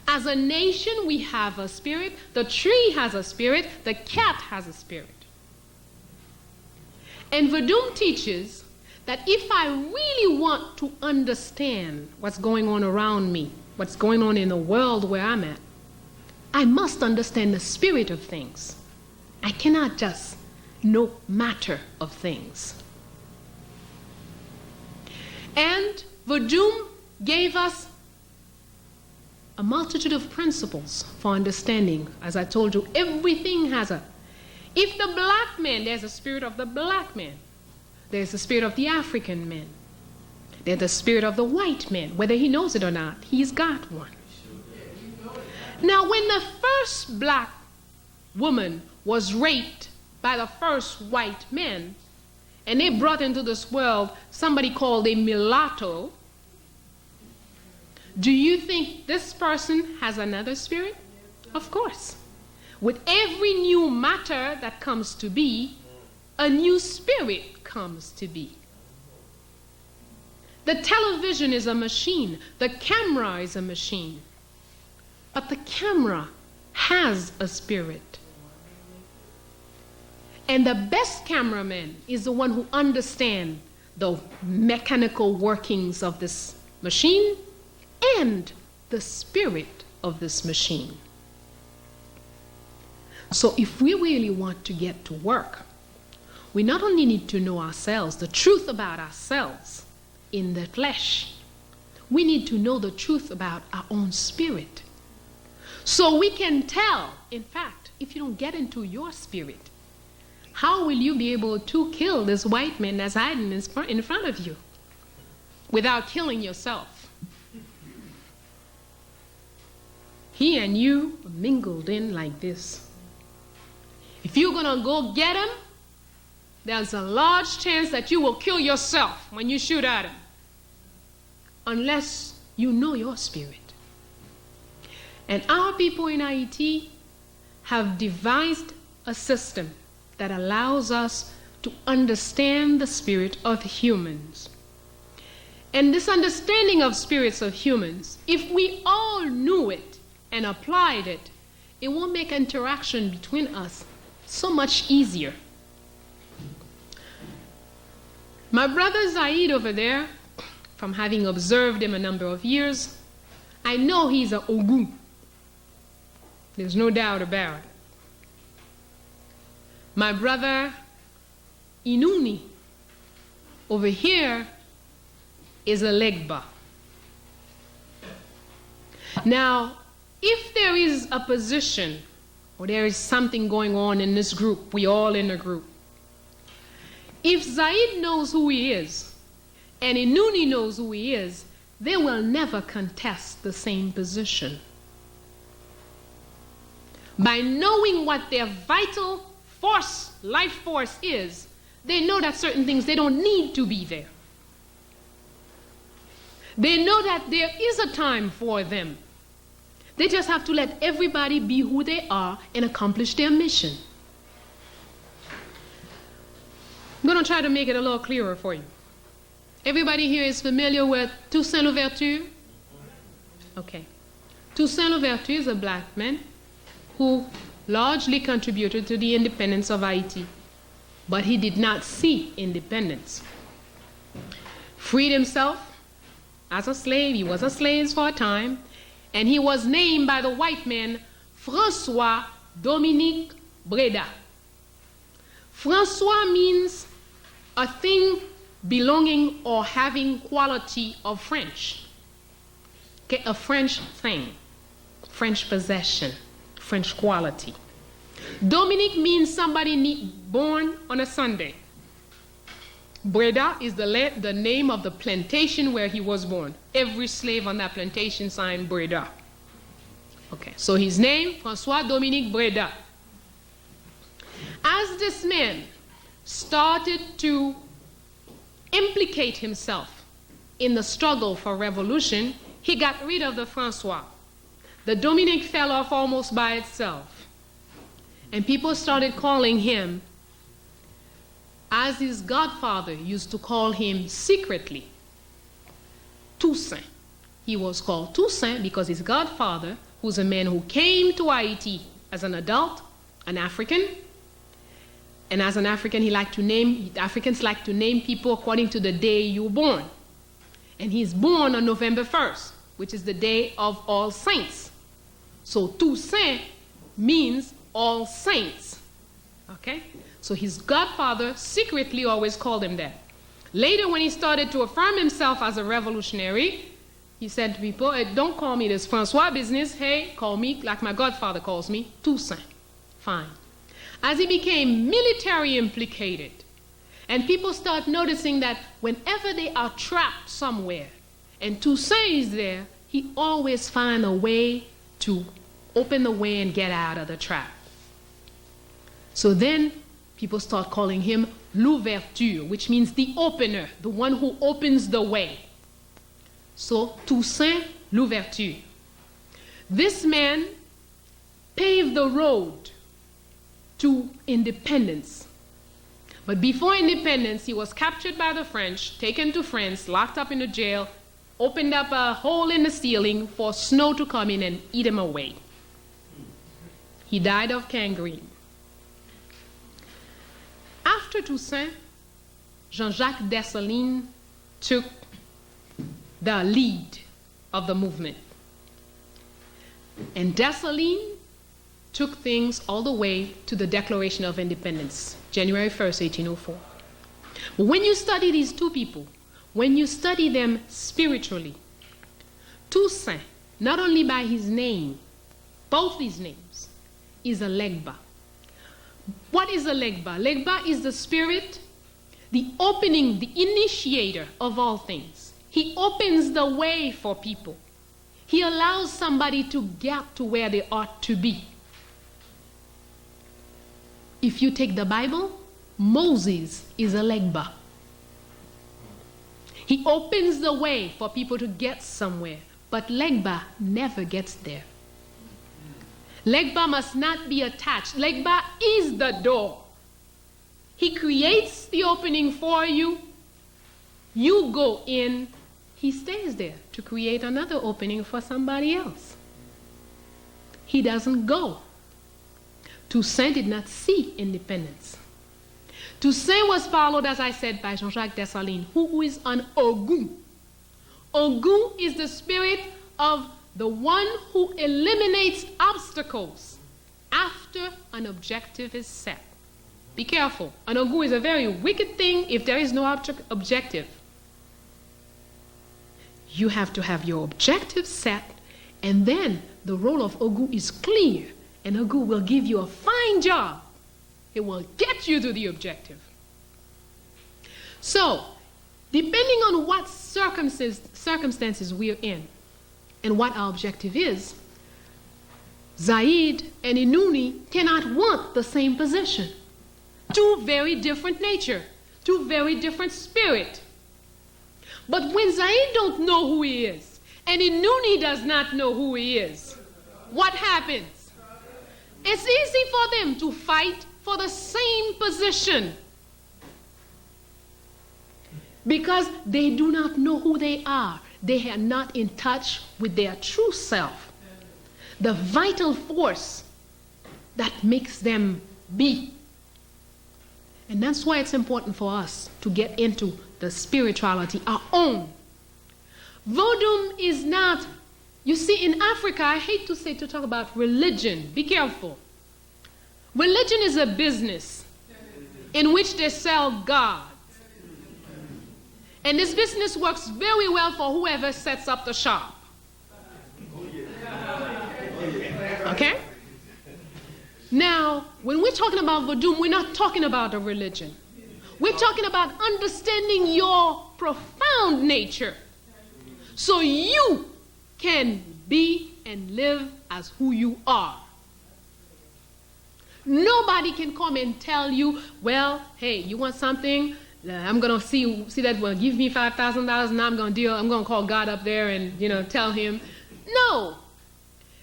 As a nation, we have a spirit. The tree has a spirit. The cat has a spirit. And Verdum teaches that if I really want to understand what's going on around me, what's going on in the world where I'm at, I must understand the spirit of things. I cannot just know matter of things. And Verdum gave us a multitude of principles for understanding. As I told you, everything has a... If the black man, there's a spirit of the black man. There's the spirit of the African man. There's the spirit of the white man. Whether he knows it or not, he's got one. Now, when the first black woman was raped by the first white man, and they brought into this world somebody called a mulatto, do you think this person has another spirit? Of course. With every new matter that comes to be, a new spirit comes to be. The television is a machine. The camera is a machine. But the camera has a spirit. And the best cameraman is the one who understands the mechanical workings of this machine and the spirit of this machine. So if we really want to get to work, we not only need to know ourselves, the truth about ourselves in the flesh, we need to know the truth about our own spirit. So we can tell, in fact, if you don't get into your spirit, how will you be able to kill this white man that's hiding in front of you without killing yourself? He and you are mingled in like this. If you're going to go get him, there's a large chance that you will kill yourself when you shoot at him, unless you know your spirit. And our people in Haiti have devised a system that allows us to understand the spirit of humans. And this understanding of spirits of humans, if we all knew it and applied it, it will make interaction between us so much easier. My brother Zaid over there, from having observed him a number of years, I know he's an Ogun. There's no doubt about it. My brother Inuni over here is a Legba. Now, if there is a position or there is something going on in this group, we all in a group, if Zaid knows who he is and Inuni knows who he is, they will never contest the same position. By knowing what their vital force, life force is, they know that certain things, they don't need to be there. They know that there is a time for them. They just have to let everybody be who they are and accomplish their mission. I'm going to try to make it a little clearer for you. Everybody here is familiar with Toussaint Louverture? Okay. Toussaint Louverture is a black man who largely contributed to the independence of Haiti, but he did not see independence. Freed himself as a slave. He was a slave for a time, and he was named by the white man François Dominique Breda. François means a thing belonging or having quality of French. Okay, a French thing, French possession, French quality. Dominique means somebody born on a Sunday. Breda is the name of the plantation where he was born. Every slave on that plantation signed Breda. Okay, so his name, François Dominique Breda. As this man started to implicate himself in the struggle for revolution, he got rid of the François. The Dominique fell off almost by itself. And people started calling him as his godfather used to call him secretly, Toussaint. He was called Toussaint because his godfather, who's a man who came to Haiti as an adult, an African, and as an African, Africans like to name people according to the day you were born. And he's born on November 1st, which is the day of All Saints. So Toussaint means All Saints. Okay? So his godfather secretly always called him that. Later, when he started to affirm himself as a revolutionary, he said to people, hey, don't call me this Francois business. Hey, call me like my godfather calls me, Toussaint. Fine. As he became military implicated, and people start noticing that whenever they are trapped somewhere, and Toussaint is there, he always finds a way to open the way and get out of the trap. So then people start calling him l'ouverture, which means the opener, the one who opens the way. So Toussaint l'ouverture. This man paved the road to independence. But before independence, he was captured by the French, taken to France, locked up in a jail, opened up a hole in the ceiling for snow to come in and eat him away. He died of gangrene. After Toussaint, Jean-Jacques Dessalines took the lead of the movement. And Dessalines took things all the way to the Declaration of Independence, January 1st, 1804. But when you study these two people, when you study them spiritually, Toussaint, not only by his name, both these names, is a Legba. What is a Legba? Legba is the spirit, the opening, the initiator of all things. He opens the way for people. He allows somebody to get to where they ought to be. If you take the Bible, Moses is a Legba. He opens the way for people to get somewhere, but Legba never gets there. Legba must not be attached. Legba is the door. He creates the opening for you. You go in. He stays there to create another opening for somebody else. He doesn't go. Toussaint did not see independence. Toussaint was followed, as I said, by Jean-Jacques Dessalines, who is an Ogun. Ogun is the spirit of the one who eliminates obstacles after an objective is set. Be careful. An Ogun is a very wicked thing if there is no objective. You have to have your objective set, and then the role of Ogun is clear, and Ogun will give you a fine job. It will get you to the objective. So, depending on what circumstances we are in and what our objective is, Zaid and Inuni cannot want the same position. Two very different nature, two very different spirit. But when Zaid don't know who he is, and Inuni does not know who he is, what happens? It's easy for them to fight for the same position because they do not know who they are. They are not in touch with their true self, the vital force that makes them be. And that's why it's important for us to get into the spirituality, our own. Vodou is not, you see, in Africa, I hate to talk about religion. Be careful. Religion is a business in which they sell God. And this business works very well for whoever sets up the shop. Okay? Now, when we're talking about Vodou, we're not talking about a religion. We're talking about understanding your profound nature so you can be and live as who you are. Nobody can come and tell you, well, hey, you want something? I'm going to see that, well, give me $5,000, now I'm going to call God up there and, tell him. No.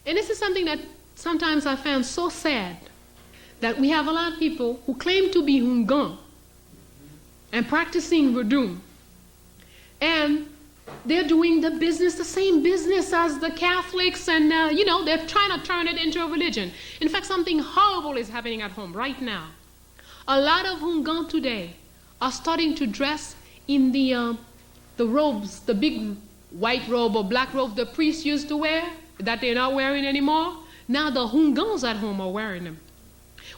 And this is something that sometimes I found so sad, that we have a lot of people who claim to be Hungan, and practicing voodoo. And they're doing the same business as the Catholics, and they're trying to turn it into a religion. In fact, something horrible is happening at home right now. A lot of Hungans today are starting to dress in the robes, the big white robe or black robe the priests used to wear, that they're not wearing anymore. Now the Hungans at home are wearing them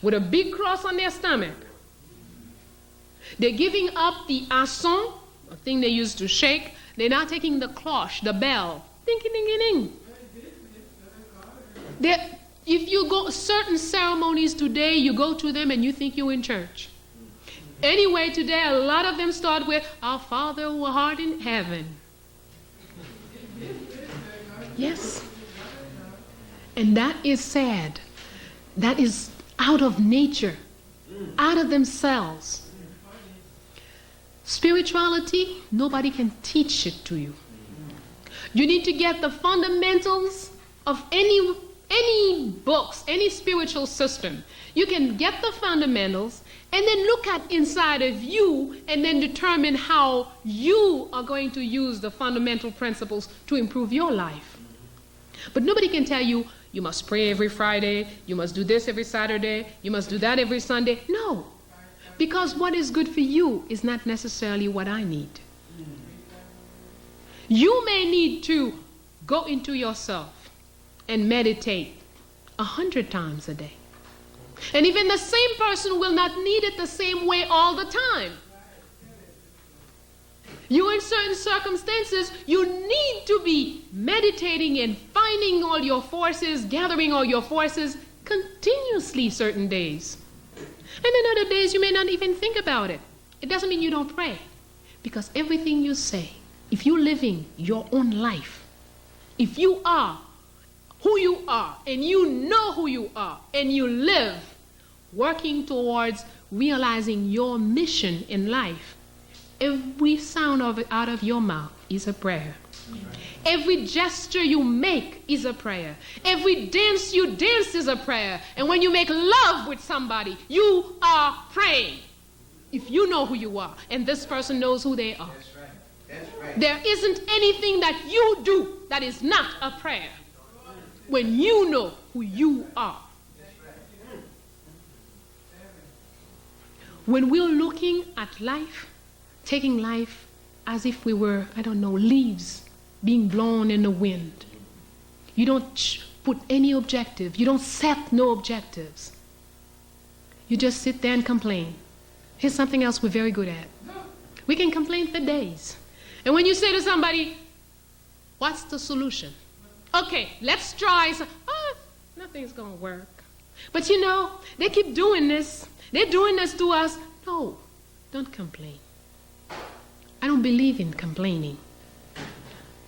with a big cross on their stomach. They're giving up the asson, a thing they used to shake. They're now taking the cloche, the bell. Ding, ding, ding, ding. If you go certain ceremonies today, you go to them and you think you're in church. Anyway, today a lot of them start with, "Our Father who art in heaven." Yes. And that is sad. That is out of nature, out of themselves. Spirituality, nobody can teach it to you. You need to get the fundamentals of any books, any spiritual system. You can get the fundamentals and then look at inside of you and then determine how you are going to use the fundamental principles to improve your life. But nobody can tell you, you must pray every Friday, you must do this every Saturday, you must do that every Sunday. No. Because what is good for you is not necessarily what I need. You may need to go into yourself and meditate 100 times a day. And even the same person will not need it the same way all the time. You, in certain circumstances, you need to be meditating and finding all your forces, gathering all your forces continuously certain days. And then other days you may not even think about it. It doesn't mean you don't pray. Because everything you say, if you're living your own life, if you are who you are, and you know who you are, and you live working towards realizing your mission in life, every sound of it out of your mouth is a prayer. Every gesture you make is a prayer. Every dance you dance is a prayer. And when you make love with somebody, you are praying. If you know who you are, and this person knows who they are. That's right. That's right. There isn't anything that you do that is not a prayer. When you know who you are. When we're looking at life, taking life as if we were, leaves being blown in the wind. You don't put any objective. You don't set no objectives. You just sit there and complain. Here's something else we're very good at. We can complain for days. And when you say to somebody, what's the solution? Okay, let's try. Nothing's going to work. But they keep doing this. They're doing this to us. No, don't complain. I don't believe in complaining.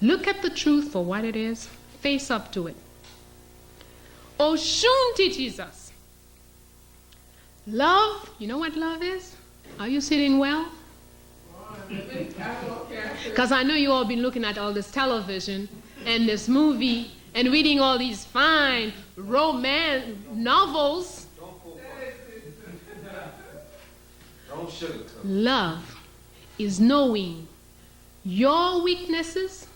Look at the truth for what it is. Face up to it. Oshun teaches us. Love, you know what love is? Are you sitting well? Because I know you all been looking at all this television and this movie and reading all these fine romance novels. Don't sugarcoat. Love is knowing your weaknesses,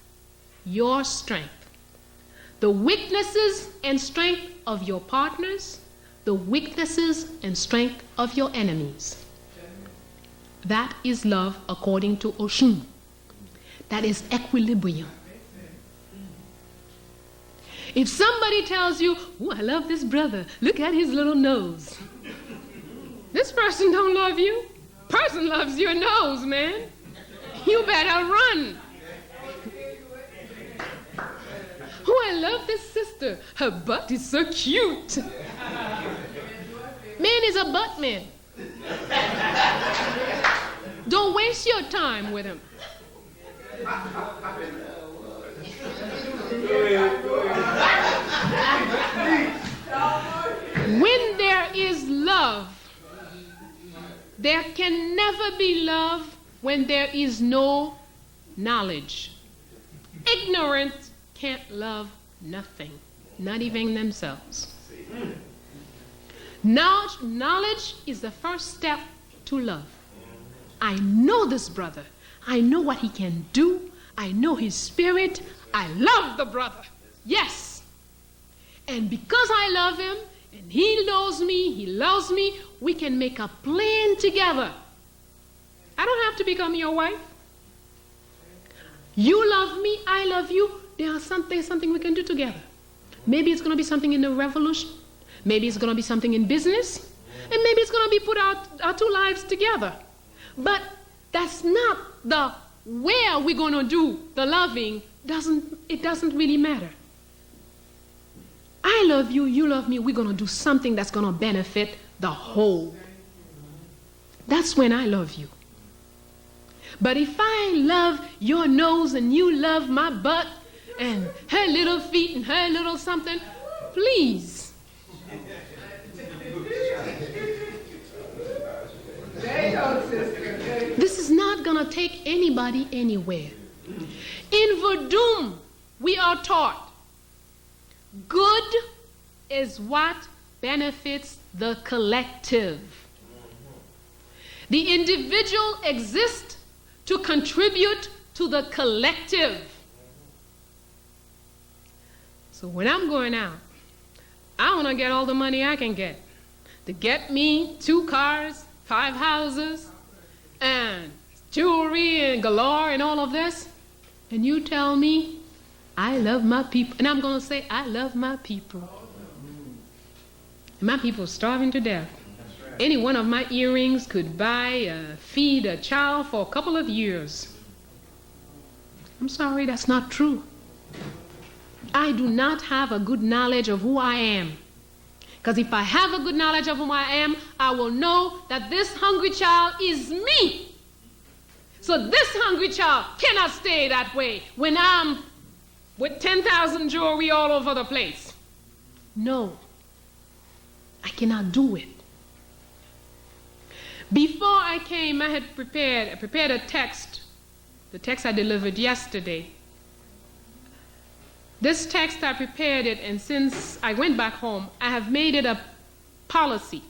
your strength. The weaknesses and strength of your partners, the weaknesses and strength of your enemies. That is love according to Oshun. That is equilibrium. If somebody tells you, "Oh, I love this brother. Look at his little nose." This person don't love you. Person loves your nose, man. You better run. "Oh, I love this sister. Her butt is so cute." Man is a butt man. Don't waste your time with him. When there is love, there can never be love when there is no knowledge. Ignorant can't love nothing, not even themselves. Knowledge is the first step to love. I know this brother. I know what he can do. I know his spirit. I love the brother. Yes. And because I love him, and he knows me, he loves me, we can make a plan together. I don't have to become your wife. You love me, I love you. There's something we can do together. Maybe it's going to be something in the revolution. Maybe it's going to be something in business. And maybe it's going to be put our two lives together. But that's not the where we're going to do the loving. It doesn't really matter. I love you, you love me. We're going to do something that's going to benefit the whole. That's when I love you. But if I love your nose and you love my butt and her little feet and her little something, please. This is not going to take anybody anywhere. In Verdum, we are taught good is what benefits the collective. The individual exists to contribute to the collective. So when I'm going out, I want to get all the money I can get to get me 2 cars, 5 houses, and jewelry and galore and all of this. And you tell me, I love my people. And I'm going to say, I love my people. And my people are starving to death. Any one of my earrings could feed a child for a couple of years. I'm sorry, that's not true. I do not have a good knowledge of who I am. Because if I have a good knowledge of who I am, I will know that this hungry child is me. So this hungry child cannot stay that way when I'm with 10,000 jewelry all over the place. No, I cannot do it. Before I came, I had prepared a text, the text I delivered yesterday. This text, I prepared it, and since I went back home, I have made it a policy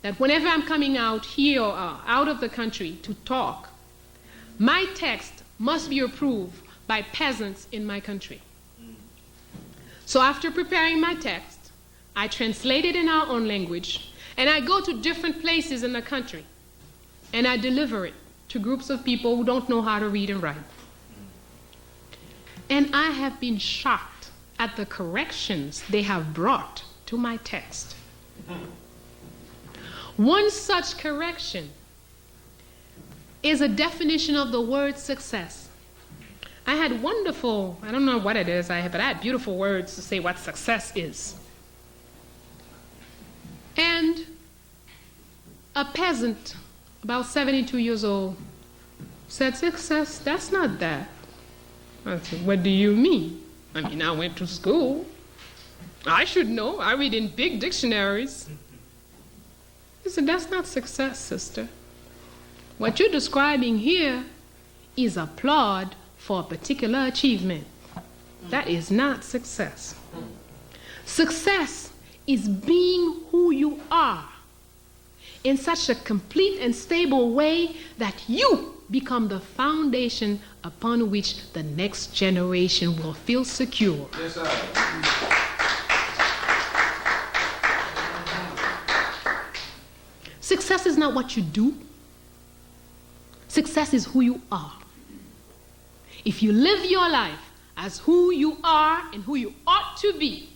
that whenever I'm coming out here or out of the country to talk, my text must be approved by peasants in my country. So after preparing my text, I translate it in our own language, and I go to different places in the country, and I deliver it to groups of people who don't know how to read and write. And I have been shocked at the corrections they have brought to my text. One such correction is a definition of the word success. I had wonderful, I don't know what it is, but I had beautiful words to say what success is. And a peasant, about 72 years old, said, success, that's not that. I said, what do you mean? I mean, I went to school. I should know. I read in big dictionaries. He said, that's not success, sister. What you're describing here is applaud for a particular achievement. That is not success. Success is being who you are in such a complete and stable way that you become the foundation upon which the next generation will feel secure. Yes, sir. Success is not what you do. Success is who you are. If you live your life as who you are and who you ought to be,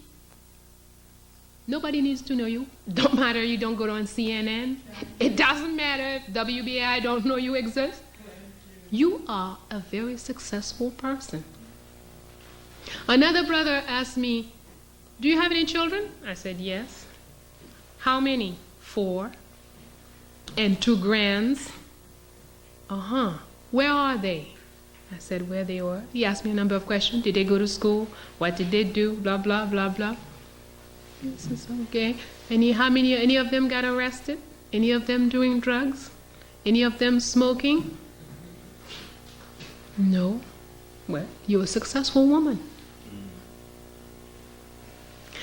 nobody needs to know you. Don't matter you don't go on CNN. It doesn't matter if WBI don't know you exist. You are a very successful person. Another brother asked me, do you have any children? I said, yes. How many? 4. And 2 grands. Where are they? I said, where they were. He asked me a number of questions. Did they go to school? What did they do? Blah, blah, blah, blah. This is okay. Any of them got arrested? Any of them doing drugs? Any of them smoking? No. Well, you're a successful woman.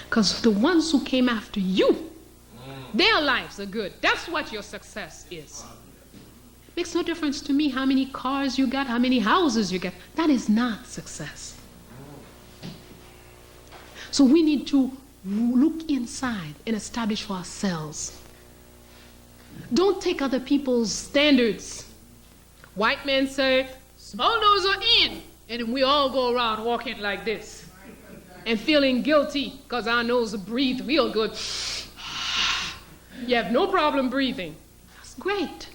Because the ones who came after you, their lives are good. That's what your success is. It makes no difference to me how many cars you got, how many houses you got. That is not success. So we need to look inside and establish for ourselves. Don't take other people's standards. White men say, small nose are in, and we all go around walking like this and feeling guilty because our nose breathes real good. You have no problem breathing. That's great.